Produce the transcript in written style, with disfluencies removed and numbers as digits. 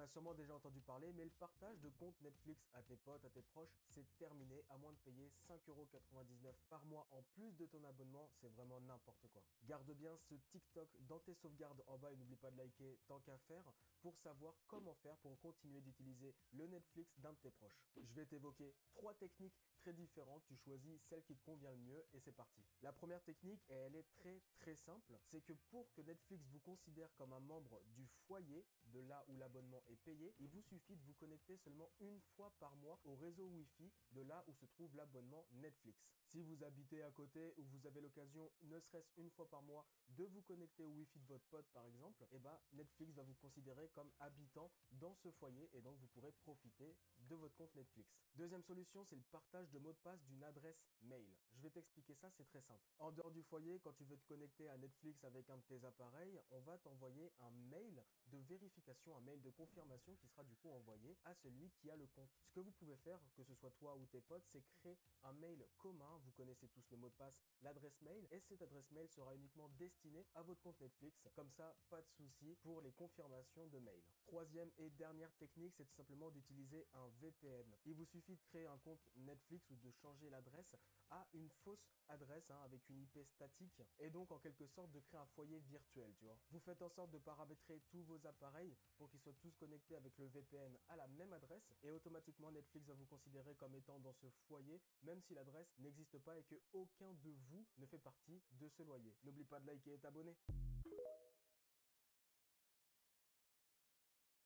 as sûrement déjà entendu parler, mais le partage de compte Netflix à tes potes, à tes proches, c'est terminé à moins de payer 5,99 € par mois en plus de ton abonnement, c'est vraiment n'importe quoi. Garde bien ce TikTok dans tes sauvegardes en bas et n'oublie pas de liker tant qu'à faire pour savoir comment faire pour continuer d'utiliser le Netflix d'un de tes proches. Je vais t'évoquer 3 techniques très différentes, tu choisis celle qui te convient le mieux et c'est parti. La première technique, et elle est très simple, c'est que pour que Netflix vous considère comme un membre du foyer, de là où l'abonnement est payé, il vous suffit de vous connecter seulement une fois par mois au réseau Wi-Fi de là où se trouve l'abonnement Netflix. Si vous habitez à côté ou vous avez l'occasion, ne serait-ce une fois par mois, de vous connecter au Wi-Fi de votre pote par exemple, et bah Netflix va vous considérer comme habitant dans ce foyer et donc vous pourrez profiter de votre compte Netflix. Deuxième solution, c'est le partage de mots de passe d'une adresse mail. Je vais t'expliquer ça, c'est très simple. En dehors du foyer, quand tu veux te connecter à Netflix avec un de tes appareils, on va t'envoyer un mail de vérification, un mail de confirmation qui sera du coup envoyé à celui qui a le compte. Ce que vous pouvez faire, que ce soit toi ou tes potes, c'est créer un mail commun. Vous connaissez tous le mot de passe, l'adresse mail, et cette adresse mail sera uniquement destinée à votre compte Netflix. Comme ça, pas de souci pour les confirmations de mail. Troisième et dernière technique, c'est tout simplement d'utiliser un VPN. Il vous suffit de créer un compte Netflix ou de changer l'adresse à une fausse adresse avec une IP statique et donc en quelque sorte de créer un foyer virtuel, tu vois. Vous faites en sorte de paramétrer tous vos appareils pour qu'ils soient tous connectés avec le VPN à la même adresse et automatiquement Netflix va vous considérer comme étant dans ce foyer même si l'adresse n'existe pas et que aucun de vous ne fait partie de ce loyer. N'oublie pas de liker et t'abonner.